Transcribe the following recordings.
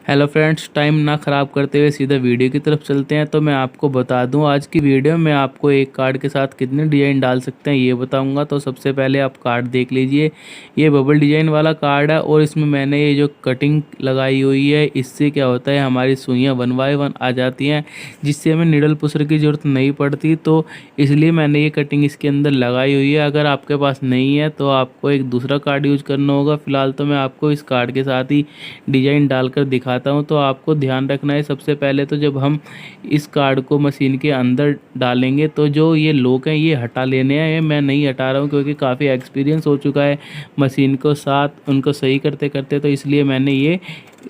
Hello friends, time ना ख़राब करते हुए सीधा वीडियो की तरफ चलते हैं। तो मैं आपको बता दूं, आज की वीडियो में आपको एक कार्ड के साथ कितने डिज़ाइन डाल सकते हैं ये बताऊंगा। तो सबसे पहले आप कार्ड देख लीजिए। ये बबल डिज़ाइन वाला कार्ड है और इसमें मैंने ये जो कटिंग लगाई हुई है, इससे क्या होता है हमारी सुइयाँ 1 बाय 1 आ जाती हैं, जिससे हमें निडल पुशर की ज़रूरत नहीं पड़ती। तो इसलिए मैंने ये कटिंग इसके अंदर लगाई हुई है। अगर आपके पास नहीं है तो आपको एक दूसरा कार्ड यूज करना होगा। फिलहाल तो मैं आपको इस कार्ड के साथ ही डिजाइन डालकर दिखाता हूँ। तो आपको ध्यान रखना है, सबसे पहले तो जब हम इस कार्ड को मशीन के अंदर डालेंगे तो जो ये लॉक हैं ये हटा लेने हैं। ये मैं नहीं हटा रहा हूँ क्योंकि काफ़ी एक्सपीरियंस हो चुका है मशीन को साथ उनको सही करते करते, तो इसलिए मैंने ये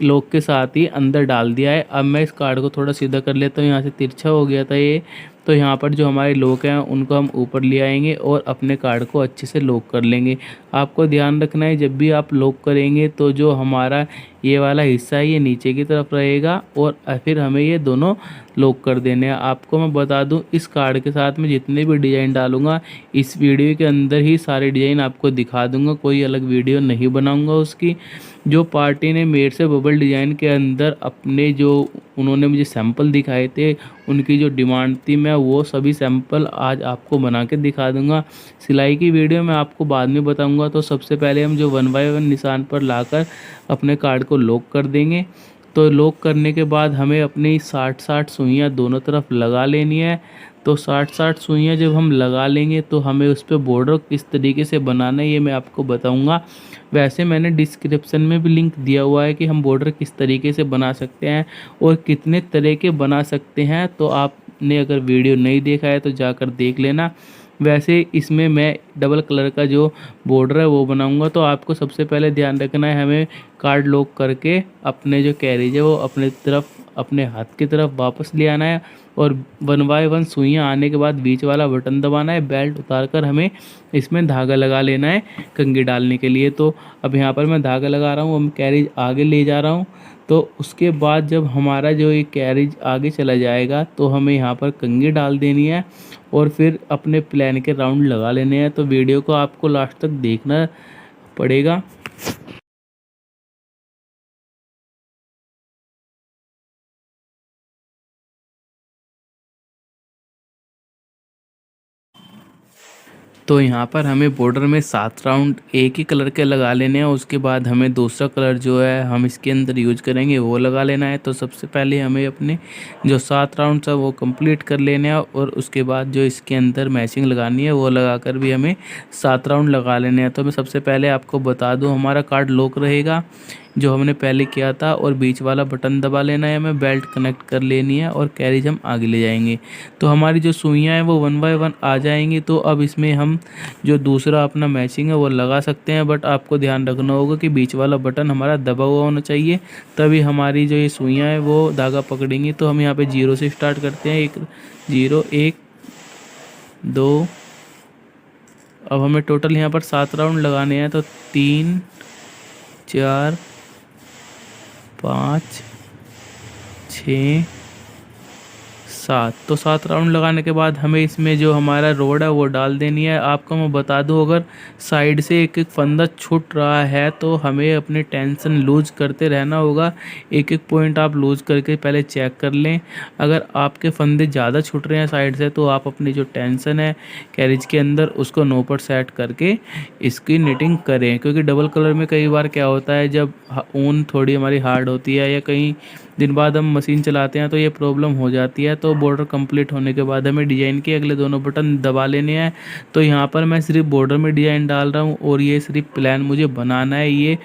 लॉक के साथ ही अंदर डाल दिया है। अब मैं इस कार्ड को थोड़ा सीधा कर लेता हूँ, यहाँ से तिरछा हो गया था ये। तो यहाँ पर जो हमारे लॉक हैं उनको हम ऊपर ले आएंगे और अपने कार्ड को अच्छे से लॉक कर लेंगे। आपको ध्यान रखना है, जब भी आप लॉक करेंगे तो जो हमारा ये वाला हिस्सा है ये नीचे की तरफ रहेगा और फिर हमें ये दोनों लॉक कर देने हैं। आपको मैं बता दूं, इस कार्ड के साथ में जितने भी डिज़ाइन डालूंगा इस वीडियो के अंदर ही सारे डिज़ाइन आपको दिखा दूंगा, कोई अलग वीडियो नहीं बनाऊंगा उसकी। जो पार्टी ने मेरे से बबल डिज़ाइन के अंदर अपने जो उन्होंने मुझे सैंपल दिखाए थे, उनकी जो डिमांड थी, मैं वो सभी सैंपल आज आपको बना के दिखा दूंगा। सिलाई की वीडियो मैं आपको बाद में बताऊंगा। तो सबसे पहले हम जो 1 बाय 1 निशान पर लाकर अपने कार्ड को लॉक कर देंगे। तो लॉक करने के बाद हमें अपनी 60-60 सुइयाँ दोनों तरफ लगा लेनी है। तो 60-60 सुइयाँ जब हम लगा लेंगे तो हमें उस पर बॉर्डर किस तरीके से बनाना है ये मैं आपको बताऊंगा। वैसे मैंने डिस्क्रिप्शन में भी लिंक दिया हुआ है कि हम बॉर्डर किस तरीके से बना सकते हैं और कितने तरह के बना सकते हैं। तो आपने अगर वीडियो नहीं देखा है तो जाकर देख लेना। वैसे इसमें मैं डबल कलर का जो बॉर्डर है वो बनाऊंगा। तो आपको सबसे पहले ध्यान रखना है, हमें कार्ड लॉक करके अपने जो कैरेज है वो अपने तरफ अपने हाथ की तरफ वापस ले आना है और 1 बाय 1 सुइयाँ आने के बाद बीच वाला बटन दबाना है। बेल्ट उतार कर हमें इसमें धागा लगा लेना है कंघी डालने के लिए। तो अब यहाँ पर मैं धागा लगा रहा हूँ, अब कैरेज आगे ले जा रहा हूँ। तो उसके बाद जब हमारा जो ये कैरेज आगे चला जाएगा तो हमें यहाँ पर कंघी डाल देनी है और फिर अपने प्लान के राउंड लगा लेने हैं। तो वीडियो को आपको लास्ट तक देखना पड़ेगा। तो यहाँ पर हमें बॉर्डर में 7 राउंड एक ही कलर के लगा लेने हैं। उसके बाद हमें दूसरा कलर जो है हम इसके अंदर यूज करेंगे वो लगा लेना है। तो सबसे पहले हमें अपने जो 7 राउंड है वो कंप्लीट कर लेने हैं और उसके बाद जो इसके अंदर मैचिंग लगानी है वो लगाकर भी हमें 7 राउंड लगा लेने हैं। तो मैं सबसे पहले आपको बता दूं, हमारा कार्ड लॉक रहेगा जो हमने पहले किया था और बीच वाला बटन दबा लेना है, हमें बेल्ट कनेक्ट कर लेनी है और कैरेज हम आगे ले जाएंगे। तो हमारी जो सुइयाँ हैं वो 1 बाय 1 आ जाएंगी। तो अब इसमें हम जो दूसरा अपना मैचिंग है वो लगा सकते हैं, बट आपको ध्यान रखना होगा कि बीच वाला बटन हमारा दबा हुआ होना चाहिए, तभी हमारी जो ये सुइयाँ हैं वो धागा पकड़ेंगी। तो हम यहाँ पे 0 से स्टार्ट करते हैं, 1 0 1 2। अब हमें टोटल यहाँ पर 7 राउंड लगाने हैं। तो 3 4 5 6 7। तो 7 राउंड लगाने के बाद हमें इसमें जो हमारा रोड है वो डाल देनी है। आपको मैं बता दूं, अगर साइड से एक एक फंदा छूट रहा है तो हमें अपने टेंशन लूज करते रहना होगा। एक एक पॉइंट आप लूज करके पहले चेक कर लें। अगर आपके फंदे ज़्यादा छूट रहे हैं साइड से तो आप अपनी जो टेंशन है कैरेज के अंदर उसको 9 पर सेट करके इसकी निटिंग करें, क्योंकि डबल कलर में कई बार क्या होता है जब ऊन थोड़ी हमारी हार्ड होती है या कहीं दिन बाद हम मशीन चलाते हैं तो ये प्रॉब्लम हो जाती है। तो बॉर्डर कंप्लीट होने के बाद हमें डिज़ाइन के अगले दोनों बटन दबा लेने हैं। तो यहाँ पर मैं सिर्फ बॉर्डर में डिज़ाइन डाल रहा हूँ और ये सिर्फ प्लान मुझे बनाना है। ये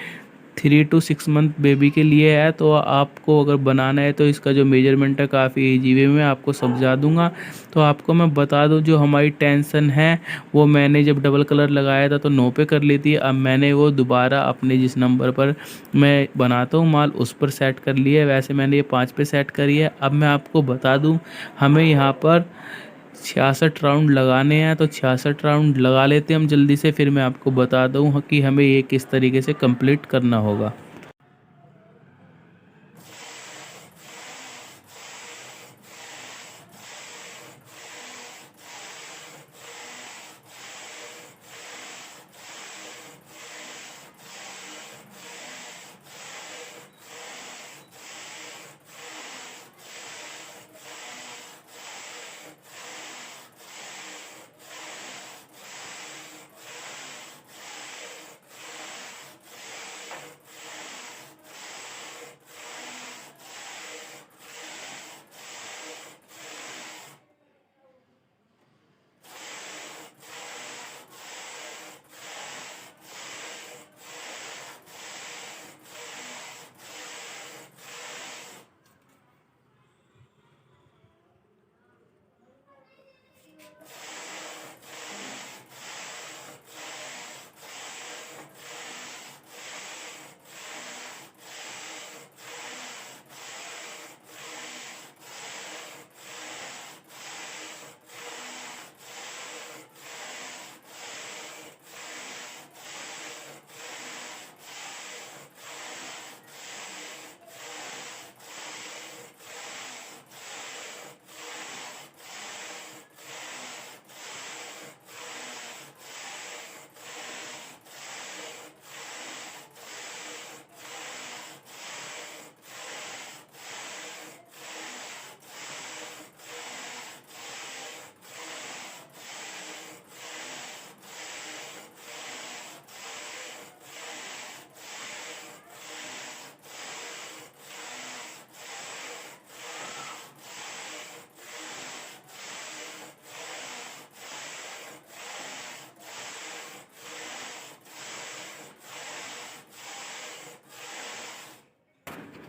3 to 6 मंथ बेबी के लिए है। तो आपको अगर बनाना है तो इसका जो मेजरमेंट है काफ़ी ईजी वे में आपको समझा दूंगा। तो आपको मैं बता दूं, जो हमारी टेंशन है वो मैंने जब डबल कलर लगाया था तो 9 पे कर ली थी। अब मैंने वो दोबारा अपने जिस नंबर पर मैं बनाता हूँ माल उस पर सेट कर लिया है। वैसे मैंने ये 5 पे सेट करी है। अब मैं आपको बता दूँ, हमें यहाँ पर 66 राउंड लगाने हैं। तो 66 राउंड लगा लेते हैं हम जल्दी से, फिर मैं आपको बता दूँ कि हमें ये किस तरीके से कंप्लीट करना होगा।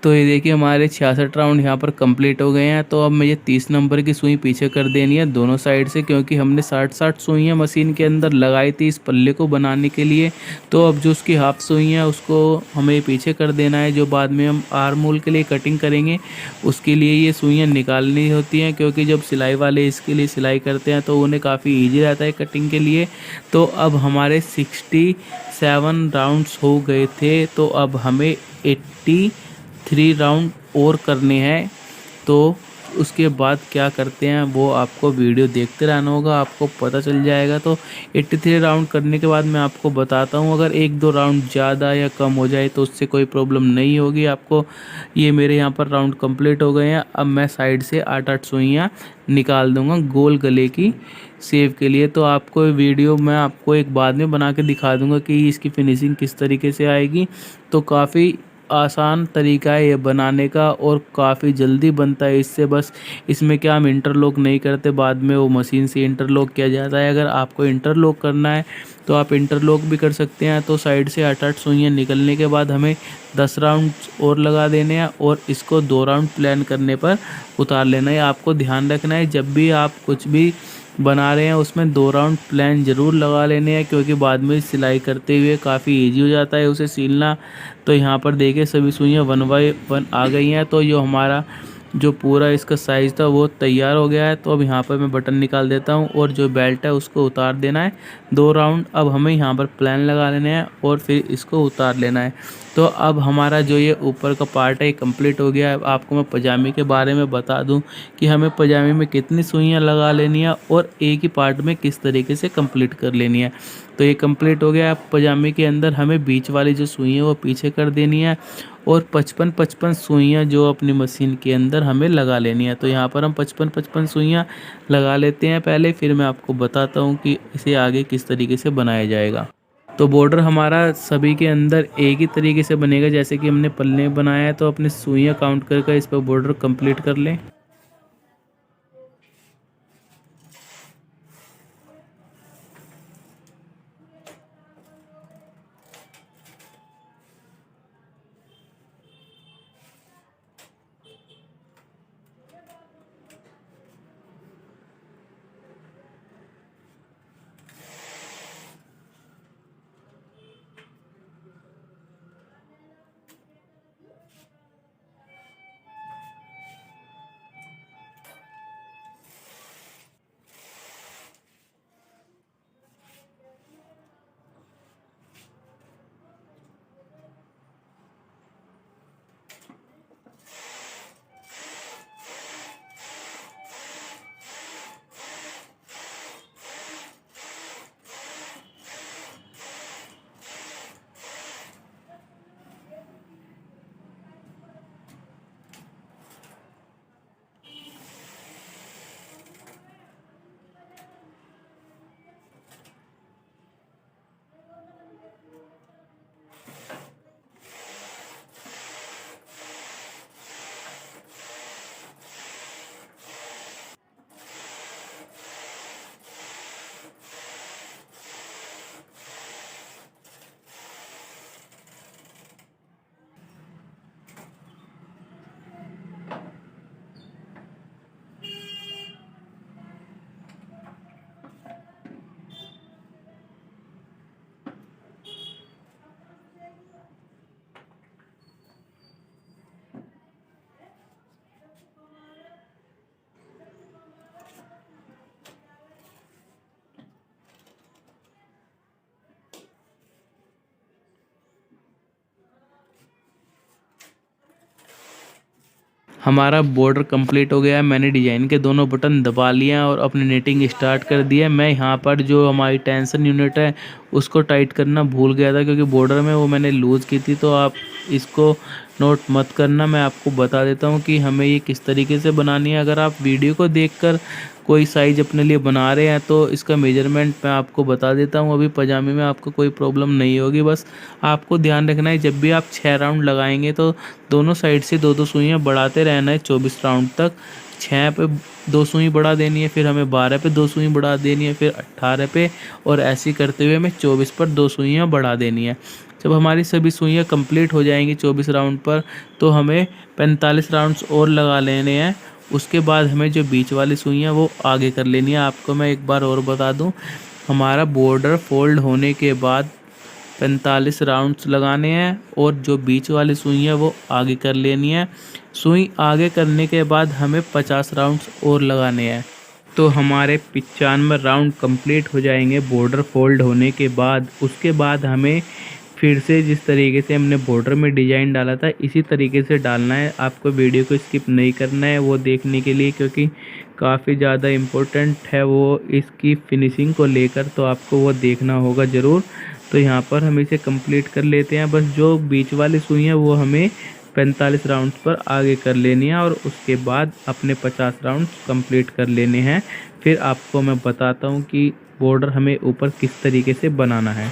तो ये देखिए हमारे 66 राउंड यहाँ पर कंप्लीट हो गए हैं। तो अब मुझे 30 नंबर की सुई पीछे कर देनी है दोनों साइड से, क्योंकि हमने 60-60 सुइयाँ मशीन के अंदर लगाई थी इस पल्ले को बनाने के लिए। तो अब जो उसकी हाफ सुई है उसको हमें पीछे कर देना है। जो बाद में हम आर्म होल के लिए कटिंग करेंगे उसके लिए ये सुइयाँ निकालनी होती हैं, क्योंकि जब सिलाई वाले इसके लिए सिलाई करते हैं तो उन्हें काफ़ी ईजी रहता है कटिंग के लिए। तो अब हमारे 67 राउंड्स हो गए थे, तो अब हमें 83 राउंड और करने हैं। तो उसके बाद क्या करते हैं वो आपको वीडियो देखते रहना होगा, आपको पता चल जाएगा। तो 83 राउंड करने के बाद मैं आपको बताता हूँ, अगर 1-2 राउंड ज़्यादा या कम हो जाए तो उससे कोई प्रॉब्लम नहीं होगी आपको। ये मेरे यहाँ पर राउंड कंप्लीट हो गए हैं। अब मैं साइड से 8-8 सुइयाँ निकाल दूँगा गोल गले की शेप के लिए। तो आपको वीडियो मैं आपको एक बाद में बना के दिखा दूँगा कि इसकी फिनिशिंग किस तरीके से आएगी। तो काफ़ी आसान तरीका है ये बनाने का और काफ़ी जल्दी बनता है इससे। बस इसमें क्या हम इंटरलॉक नहीं करते, बाद में वो मशीन से इंटरलॉक किया जाता है। अगर आपको इंटरलॉक करना है तो आप इंटरलॉक भी कर सकते हैं। तो साइड से 8-8 सुइयाँ निकलने के बाद हमें 10 राउंड और लगा देने हैं और इसको 2 राउंड प्लान करने पर उतार लेना है। आपको ध्यान रखना है जब भी आप कुछ भी बना रहे हैं उसमें 2 राउंड प्लान ज़रूर लगा लेने हैं, क्योंकि बाद में सिलाई करते हुए काफ़ी इजी हो जाता है उसे सीलना। तो यहाँ पर देखिए सभी सुइयाँ 1 बाय 1 आ गई हैं। तो जो हमारा जो पूरा इसका साइज़ था वो तैयार हो गया है। तो अब यहाँ पर मैं बटन निकाल देता हूँ और जो बेल्ट है उसको उतार देना है 2 राउंड। अब हमें यहाँ पर प्लान लगा लेने हैं और फिर इसको उतार लेना है। तो अब हमारा जो ये ऊपर का पार्ट है ये कंप्लीट हो गया है। अब आपको मैं पजामे के बारे में बता दूं कि हमें पजामे में कितनी सुइयां लगा लेनी है और एक ही पार्ट में किस तरीके से कंप्लीट कर लेनी है। तो ये कंप्लीट हो गया है। अब पजामे के अंदर हमें बीच वाली जो सुई है वो पीछे कर देनी है और 55-55 सुइयां जो अपनी मशीन के अंदर हमें लगा लेनी है। तो यहाँ पर हम 55-55 सुइयां लगा लेते हैं पहले, फिर मैं आपको बताता हूँ कि इसे आगे किस तरीके से बनाया जाएगा। तो बॉर्डर हमारा सभी के अंदर एक ही तरीके से बनेगा जैसे कि हमने पल्ले में बनाया है। तो अपने सुइयां काउंट करके इस पर बॉर्डर कंप्लीट कर लें। हमारा बॉर्डर कंप्लीट हो गया है। मैंने डिजाइन के दोनों बटन दबा लिए हैं और अपनी नेटिंग स्टार्ट कर दी है। मैं यहाँ पर जो हमारी टेंशन यूनिट है उसको टाइट करना भूल गया था, क्योंकि बॉर्डर में वो मैंने लूज़ की थी। तो आप इसको नोट मत करना, मैं आपको बता देता हूँ कि हमें ये किस तरीके से बनानी है। अगर आप वीडियो को देखकर कोई साइज़ अपने लिए बना रहे हैं तो इसका मेजरमेंट मैं आपको बता देता हूँ। अभी पजामे में आपको कोई प्रॉब्लम नहीं होगी। बस आपको ध्यान रखना है जब भी आप 6 राउंड लगाएंगे तो दोनों साइड से 2-2 सुइयाँ बढ़ाते रहना है 24 राउंड तक। 6 पे 2 सुई बढ़ा देनी है, फिर हमें 12 पे 2 सुई बढ़ा देनी है, फिर 18 पे, और ऐसे ही करते हुए हमें 24 पर 2 सुइयाँ बढ़ा देनी है। जब हमारी सभी सुइयाँ कंप्लीट हो जाएंगी 24 राउंड पर, तो हमें 45 राउंड्स और लगा लेने हैं। उसके बाद हमें जो बीच वाली सुइयाँ वो आगे कर लेनी है। आपको मैं एक बार और बता दूं, हमारा बॉर्डर फोल्ड होने के बाद 45 राउंड्स लगाने हैं और जो बीच वाली सुई है वो आगे कर लेनी है। सुई आगे करने के बाद हमें 50 राउंड्स और लगाने हैं। तो हमारे 95 राउंड कंप्लीट हो जाएंगे बॉर्डर फोल्ड होने के बाद। उसके बाद हमें फिर से जिस तरीके से हमने बॉर्डर में डिज़ाइन डाला था इसी तरीके से डालना है। आपको वीडियो को स्किप नहीं करना है वो देखने के लिए, क्योंकि काफ़ी ज़्यादा इम्पोर्टेंट है वो इसकी फिनिशिंग को लेकर, तो आपको वो देखना होगा ज़रूर। तो यहाँ पर हम इसे कंप्लीट कर लेते हैं। बस जो बीच वाली सुई है वो हमें 45 राउंड्स पर आगे कर लेनी है और उसके बाद अपने 50 राउंड्स कंप्लीट कर लेने हैं। फिर आपको मैं बताता हूँ कि बॉर्डर हमें ऊपर किस तरीके से बनाना है।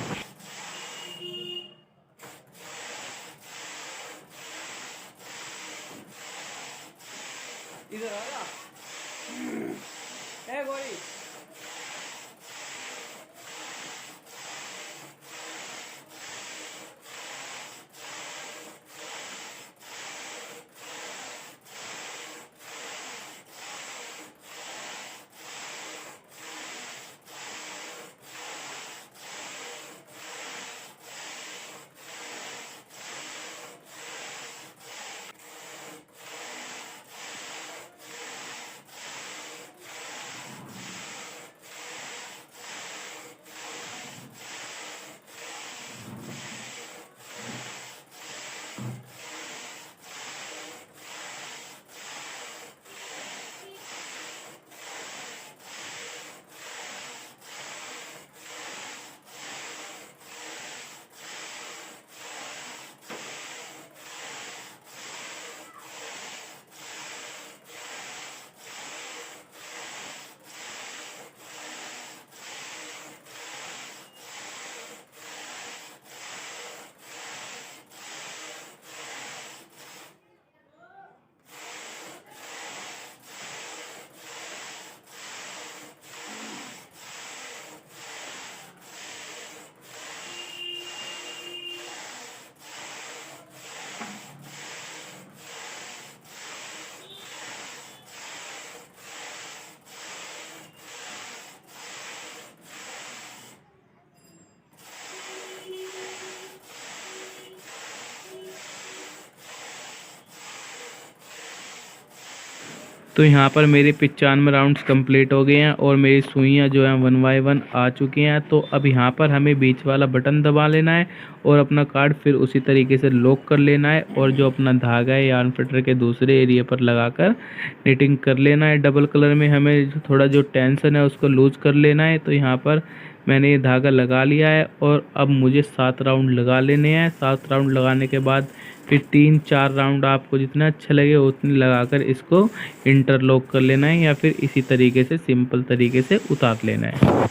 तो यहाँ पर मेरे 95 राउंड्स कंप्लीट हो गए हैं और मेरी सुइयाँ जो हैं 1 बाय 1 आ चुकी हैं। तो अब यहाँ पर हमें बीच वाला बटन दबा लेना है और अपना कार्ड फिर उसी तरीके से लॉक कर लेना है और जो अपना धागा है यार्न फिटर के दूसरे एरिया पर लगाकर निटिंग कर लेना है। डबल कलर में हमें थोड़ा जो टेंशन है उसको लूज़ कर लेना है। तो यहाँ पर मैंने ये धागा लगा लिया है और अब मुझे 7 राउंड लगा लेने हैं। 7 राउंड लगाने के बाद फिर 3-4 राउंड आपको जितना अच्छा लगे उतनी लगाकर इसको इंटरलॉक कर लेना है या फिर इसी तरीके से सिंपल तरीके से उतार लेना है।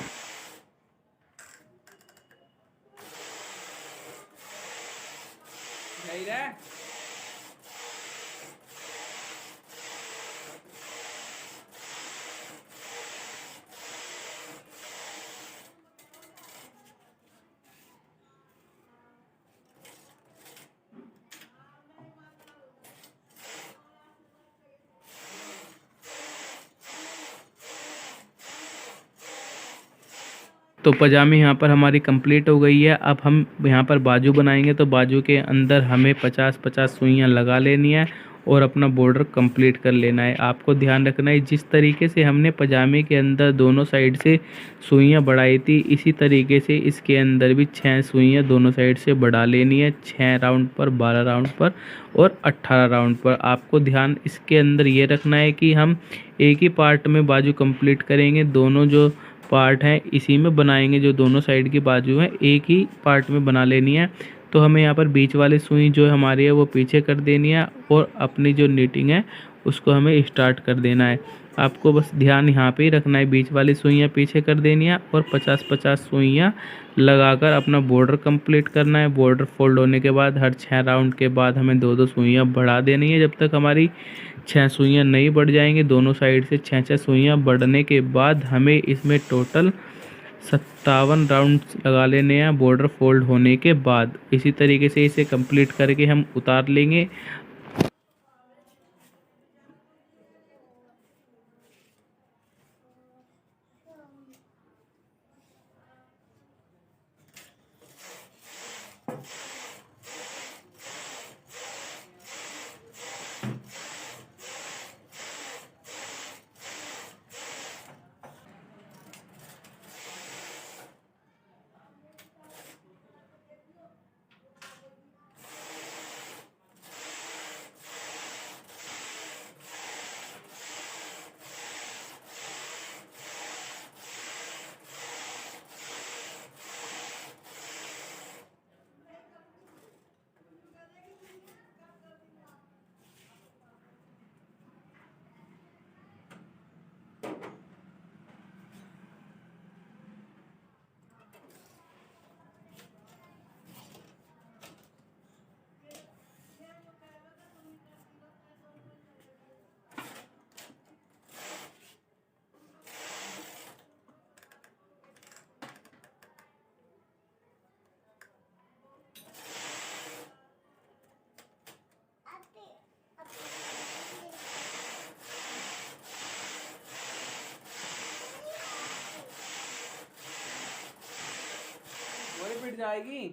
तो पजामे यहाँ पर हमारी कंप्लीट हो गई है। अब हम यहाँ पर बाजू बनाएंगे, तो बाजू के अंदर हमें 50-50 सुइयाँ लगा लेनी है और अपना बॉर्डर कंप्लीट कर लेना है। आपको ध्यान रखना है जिस तरीके से हमने पजामे के अंदर दोनों साइड से सुइयाँ बढ़ाई थी, इसी तरीके से इसके अंदर भी 6 सुइयाँ दोनों साइड से बढ़ा लेनी है। 6 राउंड पर, 12 राउंड पर और 18 राउंड पर। आपको ध्यान इसके अंदर ये रखना है कि हम एक ही पार्ट में बाजू कंप्लीट करेंगे। दोनों जो पार्ट हैं इसी में बनाएंगे, जो दोनों साइड की बाजू हैं एक ही पार्ट में बना लेनी है। तो हमें यहाँ पर बीच वाली सुई जो हमारी है वो पीछे कर देनी है और अपनी जो नीटिंग है उसको हमें स्टार्ट कर देना है। आपको बस ध्यान यहाँ पे ही रखना है, बीच वाली सुइयाँ पीछे कर देनी है और 50-50 सुइयाँ लगाकर अपना बॉर्डर कंप्लीट करना है। बॉर्डर फोल्ड होने के बाद हर 6 राउंड के बाद हमें 2-2 सुइयाँ बढ़ा देनी है, जब तक हमारी 6 सुइयाँ नहीं बढ़ जाएंगी। दोनों साइड से 6-6 सुइयाँ बढ़ने के बाद हमें इसमें टोटल 57 राउंड लगा लेने हैं बॉर्डर फोल्ड होने के बाद। इसी तरीके से इसे कंप्लीट करके हम उतार लेंगे। वही पिट जाएगी।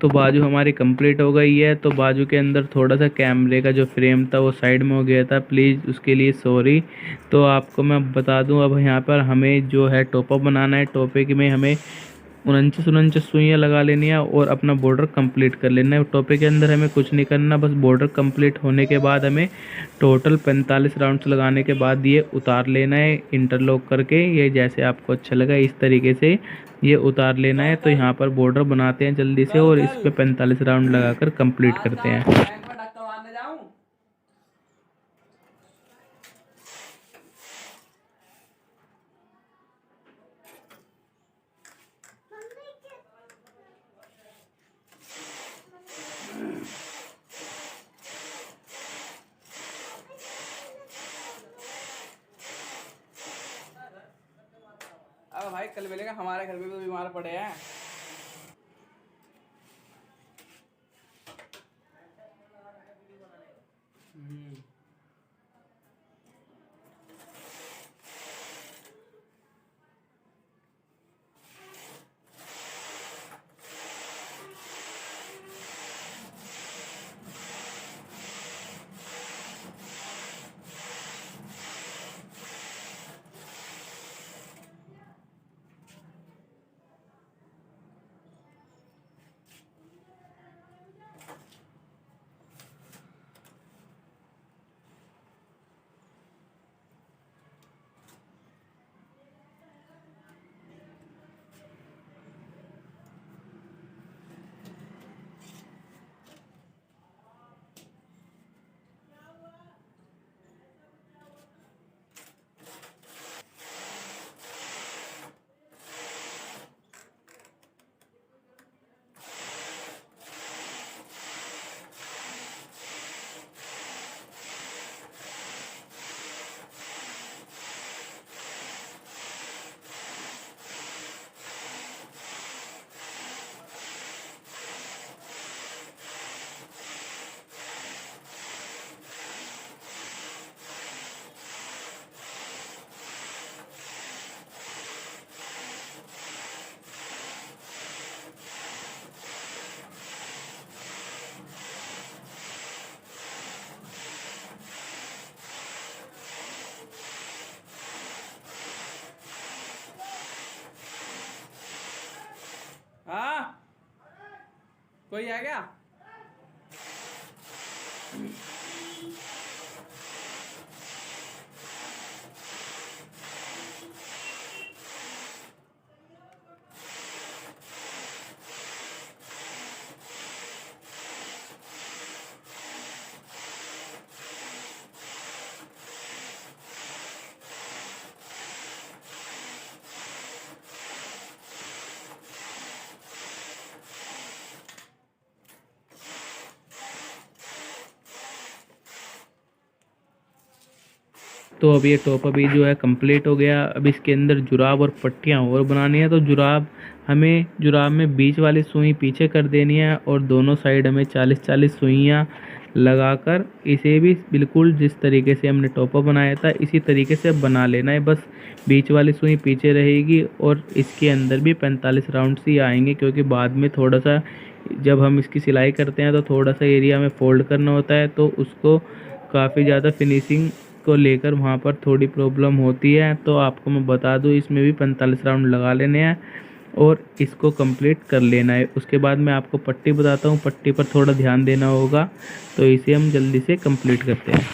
तो बाजू हमारी कंप्लीट हो गई है। तो बाजू के अंदर थोड़ा सा कैमरे का जो फ्रेम था वो साइड में हो गया था, प्लीज़ उसके लिए सॉरी। तो आपको मैं बता दूं, अब यहाँ पर हमें जो है टोपा बनाना है। टोपे की में हमें 49 सुइयाँ लगा लेनी है और अपना बॉर्डर कंप्लीट कर लेना है। टोपे के अंदर हमें कुछ नहीं करना, बस बॉर्डर कंप्लीट होने के बाद हमें टोटल 45 राउंड्स लगाने के बाद ये उतार लेना है इंटरलॉक करके। ये जैसे आपको अच्छा लगा इस तरीके से ये उतार लेना है। तो यहाँ पर बॉर्डर बनाते हैं जल्दी से चल और इस चल पे 45 राउंड लगाकर कंप्लीट आज करते जाऊं हैं। बैंक में धक्का मारने जाऊं। अब भाई कल मिलेगा, हमारे घर में भी तो बीमार पड़े हैं। कोई आ गया? तो अब ये टॉप अभी जो है कंप्लीट हो गया। अब इसके अंदर जुराब और पट्टियाँ और बनानी है। तो जुराब में बीच वाली सुई पीछे कर देनी है और दोनों साइड हमें 40-40 सुइयाँ लगाकर इसे भी बिल्कुल जिस तरीके से हमने टॉपअप बनाया था इसी तरीके से बना लेना है। बस बीच वाली सुई पीछे रहेगी और इसके अंदर भी 45 राउंड्स ही आएंगे, क्योंकि बाद में थोड़ा सा जब हम इसकी सिलाई करते हैं तो थोड़ा सा एरिया में फोल्ड करना होता है, तो उसको काफ़ी ज़्यादा फिनिशिंग को लेकर वहाँ पर थोड़ी प्रॉब्लम होती है। तो आपको मैं बता दूँ इसमें भी 45 राउंड लगा लेने हैं और इसको कंप्लीट कर लेना है। उसके बाद मैं आपको पट्टी बताता हूँ, पट्टी पर थोड़ा ध्यान देना होगा। तो इसे हम जल्दी से कंप्लीट करते हैं।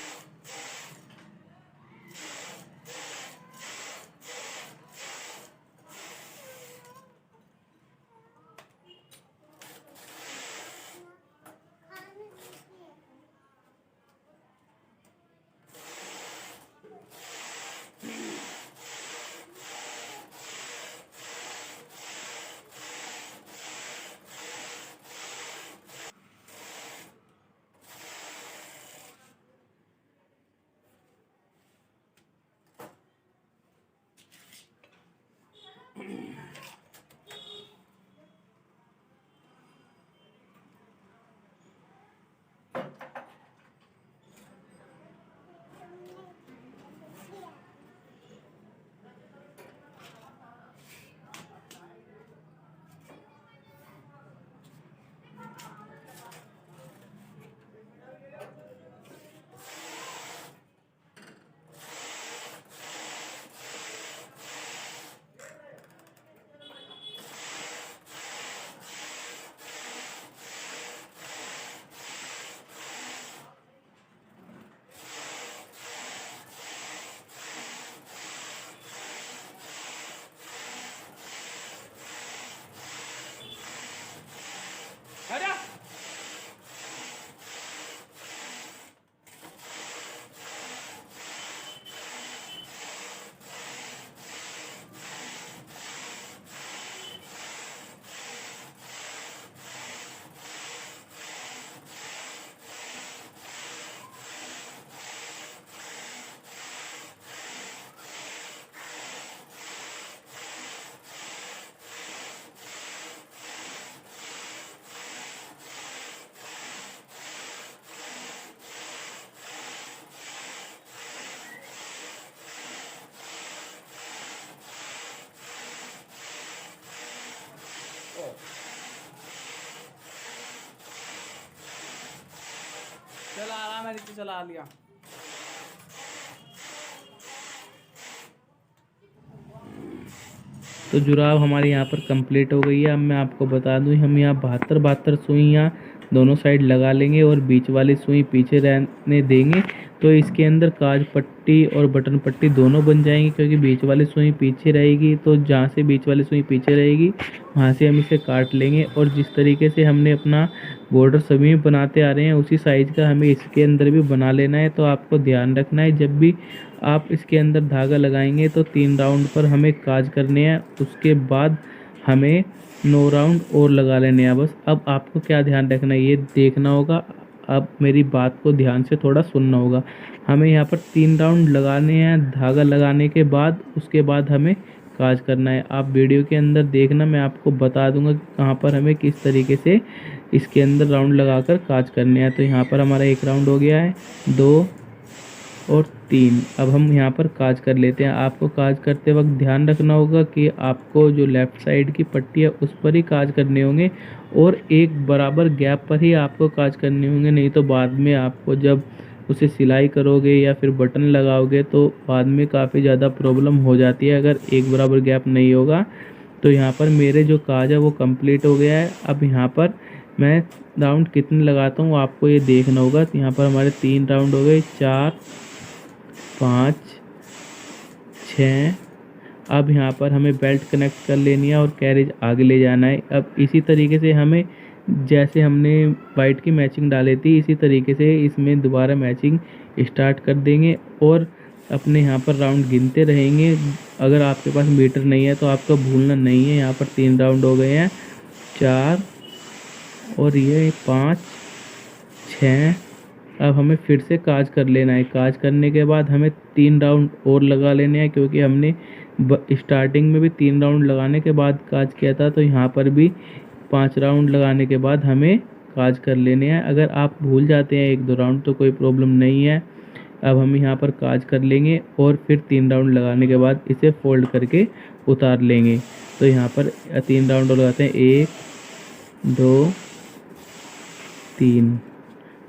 आजा। चला आराम है, चला लिया। तो जुराब हमारी यहाँ पर कंप्लीट हो गई है। अब मैं आपको बता दूँ हम यहाँ 72 सुइयाँ दोनों साइड लगा लेंगे और बीच वाली सुई पीछे रहने देंगे। तो इसके अंदर काज पट्टी और बटन पट्टी दोनों बन जाएंगी, क्योंकि बीच वाली सुई पीछे रहेगी। तो जहाँ से बीच वाली सुई पीछे रहेगी वहाँ से हम इसे काट लेंगे और जिस तरीके से हमने अपना बॉर्डर सभी बनाते आ रहे हैं उसी साइज़ का हमें इसके अंदर भी बना लेना है। तो आपको ध्यान रखना है जब भी आप इसके अंदर धागा लगाएंगे तो 3 राउंड पर हमें काज करने हैं, उसके बाद हमें 9 राउंड और लगा लेने हैं बस। अब आपको क्या ध्यान रखना है ये देखना होगा। अब मेरी बात को ध्यान से थोड़ा सुनना होगा। हमें यहाँ पर 3 राउंड लगाने हैं धागा लगाने के बाद, उसके बाद हमें काज करना है। आप वीडियो के अंदर देखना, मैं आपको बता दूंगा कि कहाँ पर हमें किस तरीके से इसके अंदर राउंड लगाकर काज करने हैं। तो यहाँ पर हमारा 1 राउंड हो गया है, 2 और 3। अब हम यहाँ पर काज कर लेते हैं। आपको काज करते वक्त ध्यान रखना होगा कि आपको जो लेफ़्ट साइड की पट्टी है उस पर ही काज करने होंगे और एक बराबर गैप पर ही आपको काज करने होंगे, नहीं तो बाद में आपको जब उसे सिलाई करोगे या फिर बटन लगाओगे तो बाद में काफ़ी ज़्यादा प्रॉब्लम हो जाती है अगर एक बराबर गैप नहीं होगा। तो यहाँ पर मेरे जो काज है वो कंप्लीट हो गया है। अब यहाँ पर मैं राउंड कितने लगाता हूँ आपको ये देखना होगा। तो यहाँ पर हमारे 3 राउंड हो गए, 4, 5, 6। अब यहाँ पर हमें बेल्ट कनेक्ट कर लेनी है और कैरेज आगे ले जाना है। अब इसी तरीके से हमें, जैसे हमने वाइट की मैचिंग डाली थी, इसी तरीके से इसमें दोबारा मैचिंग स्टार्ट कर देंगे और अपने यहाँ पर राउंड गिनते रहेंगे। अगर आपके पास मीटर नहीं है तो आपको भूलना नहीं है। यहाँ पर 3 राउंड हो गए हैं, 4 और ये 5, 6। अब हमें फिर से काज कर लेना है। काज करने के बाद हमें 3 राउंड और लगा लेने हैं, क्योंकि हमने स्टार्टिंग में भी 3 राउंड लगाने के बाद काज किया था। तो यहाँ पर भी 5 राउंड लगाने के बाद हमें काज कर लेने हैं। अगर आप भूल जाते हैं 1-2 राउंड तो कोई प्रॉब्लम नहीं है। अब हम यहाँ पर काज कर लेंगे और फिर 3 राउंड लगाने के बाद इसे फोल्ड करके उतार लेंगे। तो यहाँ पर 3 राउंड लगाते हैं, 1, 2, 3।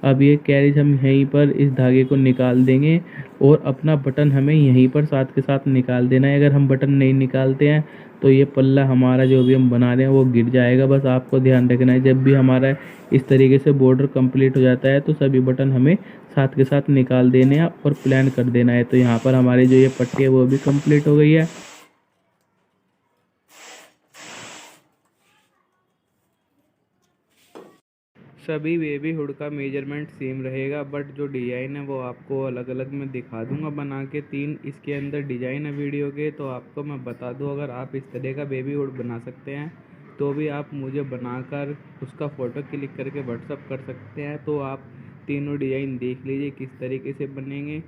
अब ये कैरेज हम यहीं पर इस धागे को निकाल देंगे और अपना बटन हमें यहीं पर साथ के साथ निकाल देना है। अगर हम बटन नहीं निकालते हैं तो ये पल्ला हमारा जो भी हम बना रहे हैं वो गिर जाएगा। बस आपको ध्यान रखना है, जब भी हमारा इस तरीके से बॉर्डर कंप्लीट हो जाता है तो सभी बटन हमें साथ के साथ निकाल देने हैं और प्लान कर देना है। तो यहाँ पर हमारी जो ये पट्टी है वो भी कंप्लीट हो गई है। सभी बेबी हुड का मेजरमेंट सेम रहेगा, बट जो डिज़ाइन है वो आपको अलग अलग मैं दिखा दूंगा बना के। 3 इसके अंदर डिज़ाइन है वीडियो के, तो आपको मैं बता दूं, अगर आप इस तरह का बेबी हुड बना सकते हैं तो भी आप मुझे बनाकर उसका फ़ोटो क्लिक करके व्हाट्सअप कर सकते हैं। तो आप तीनों डिज़ाइन देख लीजिए किस तरीके से बनेंगे।